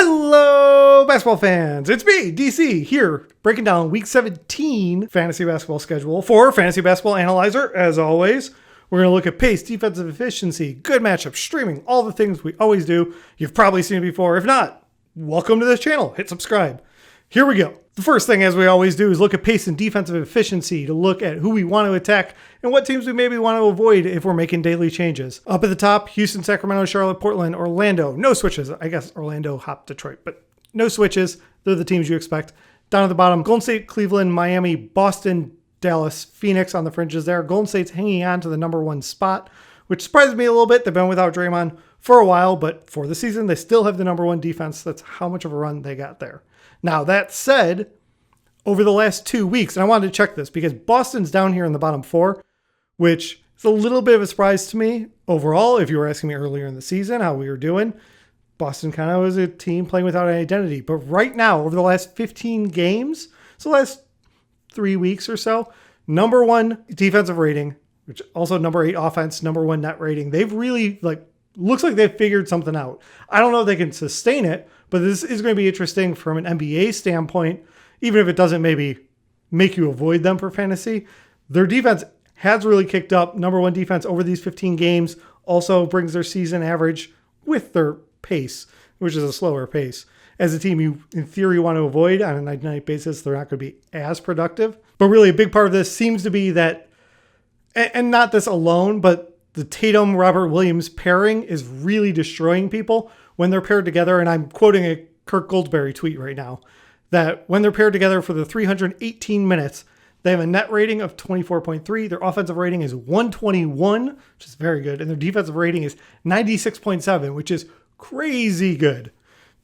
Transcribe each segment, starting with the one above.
Hello, basketball fans. It's me, DC, here, breaking down Week 17 fantasy basketball schedule for Fantasy Basketball Analyzer. As always, we're going to look at pace, defensive efficiency, good matchups, streaming, all the things we always do. You've probably seen it before. If not, welcome to this channel. Hit subscribe. Here we go. The first thing, as we always do, is look at pace and defensive efficiency to look at who we want to attack and what teams we maybe want to avoid if we're making daily changes. Up at the top, Houston, Sacramento, Charlotte, Portland, Orlando. No switches. I guess Orlando hopped Detroit, but no switches. They're the teams you expect. Down at the bottom, Golden State, Cleveland, Miami, Boston, Dallas, Phoenix on the fringes there. Golden State's hanging on to the number one spot, which surprises me a little bit. They've been without Draymond for a while, but for the season, they still have the number one defense. That's how much of a run they got there. Now, that said, over the last 2 weeks, and I wanted to check this because Boston's down here in the bottom four, which is a little bit of a surprise to me overall. If you were asking me earlier in the season how we were doing, Boston kind of was a team playing without an identity. But right now, over the last 15 games, so the last 3 weeks or so, number one defensive rating, which also number 8 offense, number one net rating. They've really, looks like they've figured something out. I don't know if they can sustain it, but this is going to be interesting from an NBA standpoint, even if it doesn't maybe make you avoid them for fantasy. Their defense has really kicked up. Number one defense over these 15 games also brings their season average with their pace, which is a slower pace. As a team you, in theory, want to avoid on a night-to-night basis, they're not going to be as productive. But really a big part of this seems to be that, and not this alone, but the Tatum-Robert Williams pairing is really destroying people when they're paired together. And I'm quoting a Kirk Goldsberry tweet right now, that when they're paired together for the 318 minutes, they have a net rating of 24.3. Their offensive rating is 121, which is very good. And their defensive rating is 96.7, which is crazy good.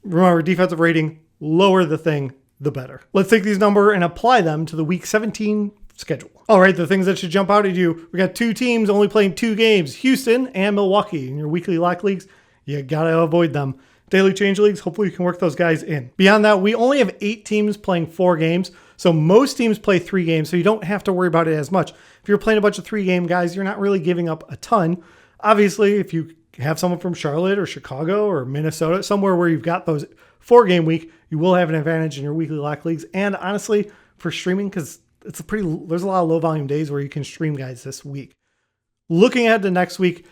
Remember, defensive rating, lower the thing, the better. Let's take these numbers and apply them to the Week 17 schedule. All right, the things that should jump out at you. We got 2 teams only playing 2 games, Houston and Milwaukee. In your weekly lock leagues, you got to avoid them. Daily change leagues, hopefully you can work those guys in. Beyond that, we only have 8 teams playing 4 games. So most teams play 3 games, so you don't have to worry about it as much. If you're playing a bunch of 3-game guys, you're not really giving up a ton. Obviously, if you have someone from Charlotte or Chicago or Minnesota, somewhere where you've got those 4-game week, you will have an advantage in your weekly lock leagues. And honestly, for streaming, because there's a lot of low volume days where you can stream guys this week. Looking ahead to next week,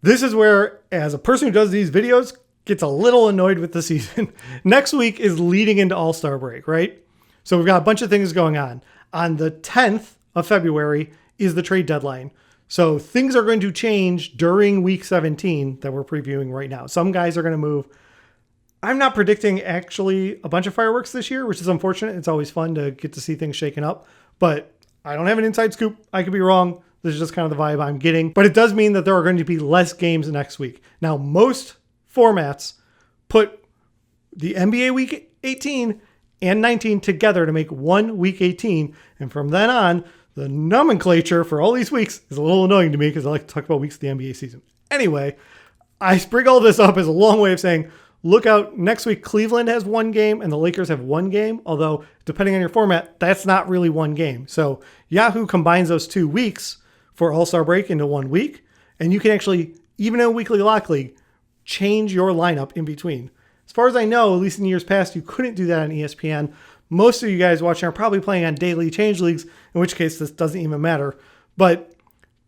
this is where, as a person who does these videos, gets a little annoyed with the season. Next week is leading into All-Star break, right? So we've got a bunch of things going on. On the 10th of February is the trade deadline. So things are going to change during Week 17 that we're previewing right now. Some guys are going to move. I'm not predicting actually a bunch of fireworks this year, which is unfortunate. It's always fun to get to see things shaken up, but I don't have an inside scoop. I could be wrong. This is just kind of the vibe I'm getting, but it does mean that there are going to be less games next week. Now, most formats put the NBA Week 18 and 19 together to make one Week 18. And from then on, the nomenclature for all these weeks is a little annoying to me because I like to talk about weeks of the NBA season. Anyway, I bring all this up as a long way of saying, look out, next week Cleveland has 1 game and the Lakers have 1 game. Although, depending on your format, that's not really 1 game. So Yahoo combines those 2 weeks for All-Star break into 1 week. And you can actually, even in a weekly lock league, change your lineup in between. As far as I know, at least in years past, you couldn't do that on ESPN. Most of you guys watching are probably playing on daily change leagues, in which case this doesn't even matter. But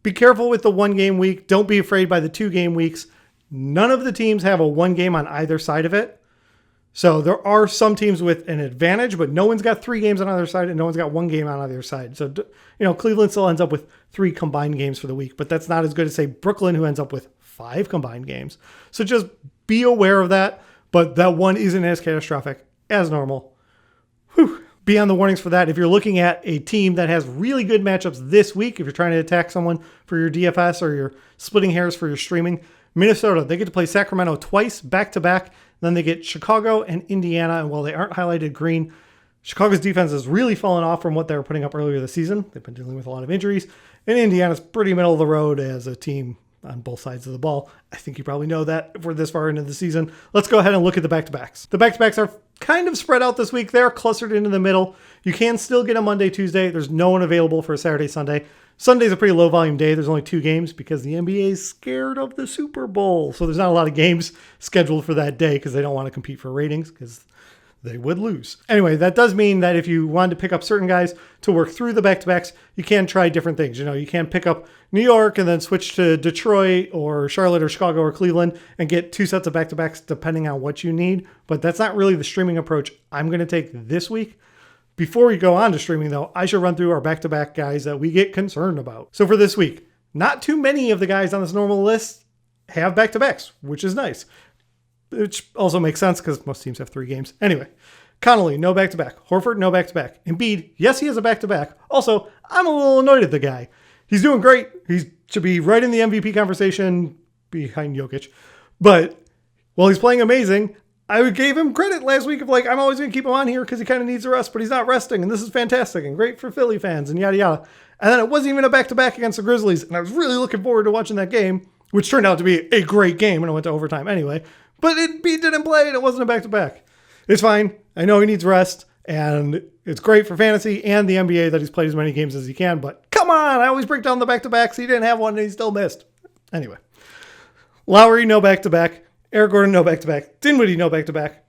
be careful with the 1-game week. Don't be afraid by the 2-game weeks. None of the teams have a 1 game on either side of it. So there are some teams with an advantage, but no one's got 3 games on either side and no one's got 1 game on either side. So, Cleveland still ends up with 3 combined games for the week, but that's not as good as, say, Brooklyn, who ends up with 5 combined games. So just be aware of that, but that one isn't as catastrophic as normal. Whew. Be on the warnings for that. If you're looking at a team that has really good matchups this week, if you're trying to attack someone for your DFS or you're splitting hairs for your streaming, Minnesota, they get to play Sacramento twice back-to-back. Then they get Chicago and Indiana. And while they aren't highlighted green, Chicago's defense has really fallen off from what they were putting up earlier this season. They've been dealing with a lot of injuries. And Indiana's pretty middle of the road as a team on both sides of the ball. I think you probably know that if we're this far into the season. Let's go ahead and look at the back-to-backs. The back-to-backs are kind of spread out this week. They're clustered into the middle. You can still get a Monday, Tuesday. There's no one available for a Saturday, Sunday. Sunday's a pretty low volume day. There's only 2 games because the NBA is scared of the Super Bowl. So there's not a lot of games scheduled for that day because they don't want to compete for ratings because they would lose. Anyway, that does mean that if you wanted to pick up certain guys to work through the back-to-backs, you can try different things. You can pick up New York and then switch to Detroit or Charlotte or Chicago or Cleveland and get 2 sets of back-to-backs depending on what you need. But that's not really the streaming approach I'm going to take this week. Before we go on to streaming, though, I should run through our back-to-back guys that we get concerned about. So for this week, not too many of the guys on this normal list have back-to-backs, which is nice. Which also makes sense because most teams have 3 games. Anyway, Connolly, no back-to-back. Horford, no back-to-back. Embiid, yes, he has a back-to-back. Also, I'm a little annoyed at the guy. He's doing great. He should be right in the MVP conversation behind Jokic. But while he's playing amazing, I gave him credit last week of I'm always going to keep him on here because he kind of needs a rest, but he's not resting. And this is fantastic and great for Philly fans and yada, yada. And then it wasn't even a back-to-back against the Grizzlies. And I was really looking forward to watching that game, which turned out to be a great game and it went to overtime anyway. But Embiid didn't play and it wasn't a back-to-back. It's fine. I know he needs rest and it's great for fantasy and the NBA that he's played as many games as he can. But come on, I always break down the back-to-backs. He didn't have one and he still missed. Anyway, Lowry, no back-to-back. Eric Gordon, no back-to-back. Dinwiddie, no back-to-back.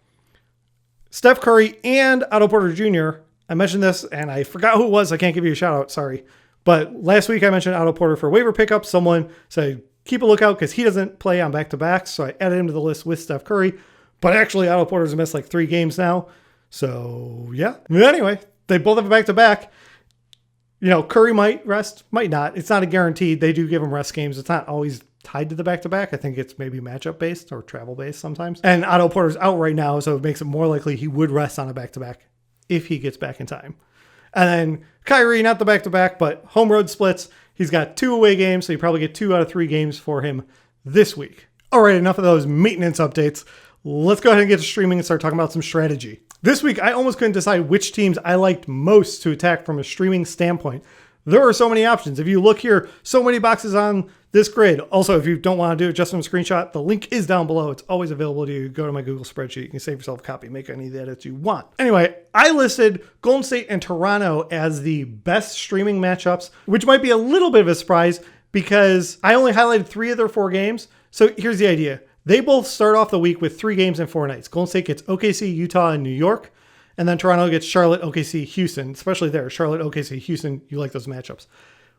Steph Curry and Otto Porter Jr. I mentioned this and I forgot who it was. I can't give you a shout out. Sorry. But last week I mentioned Otto Porter for waiver pickup. Someone said, keep a lookout because he doesn't play on back-to-backs. So I added him to the list with Steph Curry. But actually, Otto Porter's missed 3 games now. So, yeah. Anyway, they both have a back-to-back. Curry might rest, might not. It's not a guaranteed. They do give him rest games. It's not always tied to the back-to-back. I think it's maybe matchup-based or travel-based sometimes. And Otto Porter's out right now, so it makes it more likely he would rest on a back-to-back if he gets back in time. And then Kyrie, not the back-to-back, but home road splits. He's got 2 away games, so you probably get 2 out of 3 games for him this week. All right, enough of those maintenance updates. Let's go ahead and get to streaming and start talking about some strategy. This week, I almost couldn't decide which teams I liked most to attack from a streaming standpoint. There are so many options. If you look here, so many boxes on this grid. Also, if you don't want to do it just from a screenshot, the link is down below. It's always available to you. Go to my Google spreadsheet. You can save yourself a copy, make any of the edits you want. Anyway, I listed Golden State and Toronto as the best streaming matchups, which might be a little bit of a surprise because I only highlighted 3 of their 4 games. So here's the idea. They both start off the week with 3 games and 4 nights. Golden State gets OKC, Utah, and New York. And then Toronto gets Charlotte, OKC, Houston, especially there. Charlotte, OKC, Houston, you like those matchups.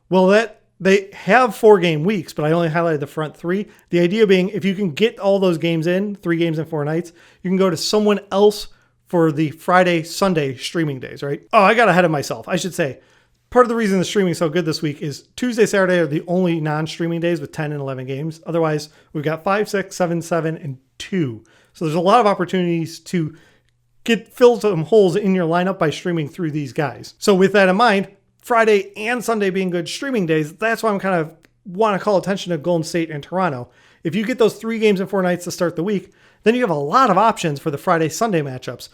Well, they have 4-game weeks, but I only highlighted the front 3. The idea being if you can get all those games in, 3 games and 4 nights, you can go to someone else for the Friday, Sunday streaming days, right? Oh, I got ahead of myself. I should say, part of the reason the streaming is so good this week is Tuesday, Saturday are the only non-streaming days with 10 and 11 games. Otherwise, we've got 5, 6, 7, 7, and 2. So there's a lot of opportunities to fill some holes in your lineup by streaming through these guys. So with that in mind, Friday and Sunday being good streaming days, that's why I'm kind of want to call attention to Golden State and Toronto. If you get those 3 games and 4 nights to start the week, then you have a lot of options for the Friday-Sunday matchups.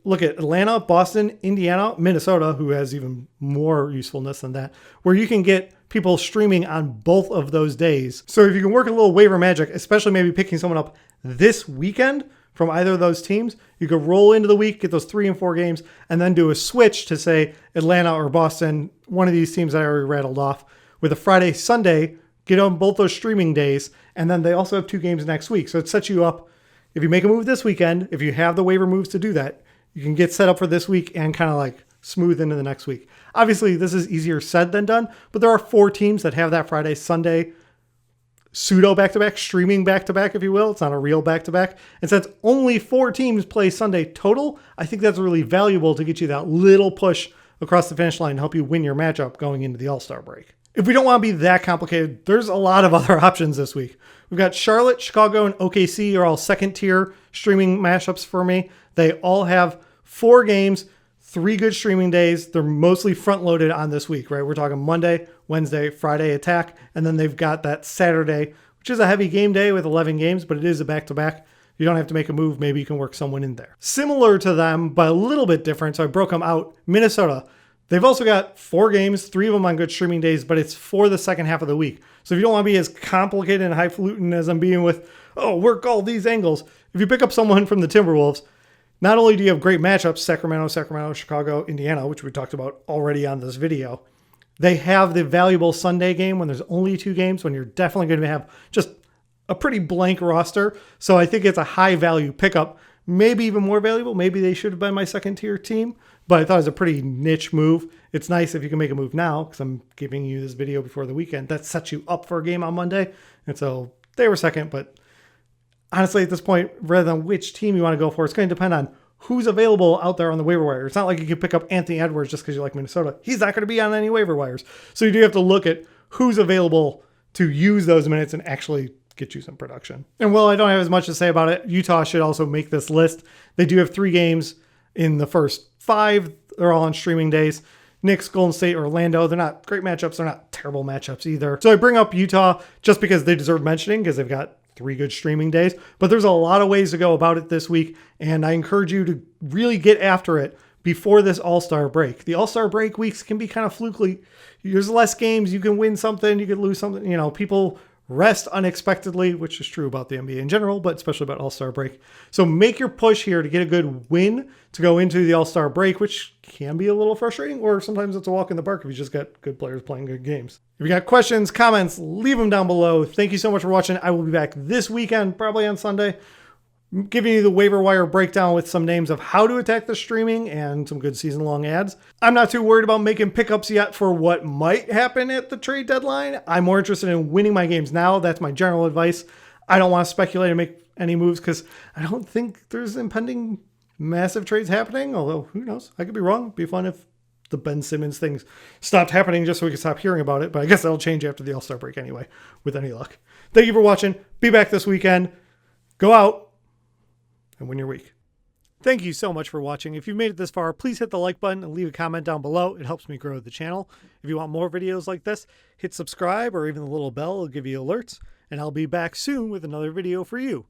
Look at Atlanta, Boston, Indiana, Minnesota, who has even more usefulness than that, where you can get people streaming on both of those days. So if you can work a little waiver magic, especially maybe picking someone up this weekend from either of those teams, you could roll into the week, get those 3 and 4 games, and then do a switch to, say, Atlanta or Boston, one of these teams that I already rattled off, with a Friday, Sunday, get on both those streaming days, and then they also have 2 games next week. So it sets you up, if you make a move this weekend, if you have the waiver moves to do that, you can get set up for this week and kind of smooth into the next week. Obviously, this is easier said than done, but there are 4 teams that have that Friday, Sunday, pseudo back-to-back, streaming back-to-back, if you will. It's not a real back-to-back. And since only 4 teams play Sunday total, I think that's really valuable to get you that little push across the finish line and help you win your matchup going into the All-Star break. If we don't want to be that complicated, there's a lot of other options this week. We've got Charlotte, Chicago, and OKC are all second-tier streaming matchups for me. They all have 4 games, 3 good streaming days. They're mostly front-loaded on this week, right? We're talking Monday, Wednesday, Friday attack, and then they've got that Saturday, which is a heavy game day with 11 games, but it is a back-to-back. You don't have to make a move. Maybe you can work someone in there. Similar to them, but a little bit different, so I broke them out. Minnesota. They've also got 4 games, 3 of them on good streaming days, but it's for the second half of the week. So if you don't want to be as complicated and highfalutin as I'm being with, work all these angles. If you pick up someone from the Timberwolves, not only do you have great matchups, Sacramento, Chicago, Indiana, which we talked about already on this video, They have the valuable Sunday game when there's only 2 games, when you're definitely going to have just a pretty blank roster. So I think it's a high value pickup, maybe even more valuable. Maybe they should have been my second tier team, but I thought it was a pretty niche move. It's nice if you can make a move now, because I'm giving you this video before the weekend. That sets you up for a game on Monday. And so they were second, but honestly, at this point, rather than which team you want to go for, it's going to depend on who's available out there on the waiver wire. It's not like you can pick up Anthony Edwards just because you like Minnesota. He's not going to be on any waiver wires. So you do have to look at who's available to use those minutes and actually get you some production. And while I don't have as much to say about it, Utah should also make this list. They do have 3 games in the first 5. They're all on streaming days. Knicks, Golden State, Orlando. They're not great matchups. They're not terrible matchups either. So I bring up Utah just because they deserve mentioning, because they've got 3 good streaming days. But there's a lot of ways to go about it this week, and I encourage you to really get after it before this All-Star break. The All-Star break weeks can be kind of flukely. There's less games. You can win something. You could lose something. You know, people rest unexpectedly, which is true about the NBA in general, but especially about All-Star break. So make your push here to get a good win to go into the All-Star break, which can be a little frustrating, or sometimes it's a walk in the park if you just got good players playing good games. If you got questions, comments, leave them down below. Thank you so much for watching. I will be back this weekend, probably on Sunday, giving you the waiver wire breakdown with some names of how to attack the streaming and some good season-long ads. I'm not too worried about making pickups yet for what might happen at the trade deadline. I'm more interested in winning my games now. That's my general advice. I don't want to speculate and make any moves because I don't think there's impending massive trades happening, although who knows? I could be wrong. It'd be fun if the Ben Simmons things stopped happening just so we could stop hearing about it, but I guess that'll change after the All-Star break anyway, with any luck. Thank you for watching. Be back this weekend. Go out and win your week. Thank you so much for watching. If you've made it this far, please hit the like button and leave a comment down below. It helps me grow the channel. If you want more videos like this, hit subscribe, or even the little bell will give you alerts, and I'll be back soon with another video for you.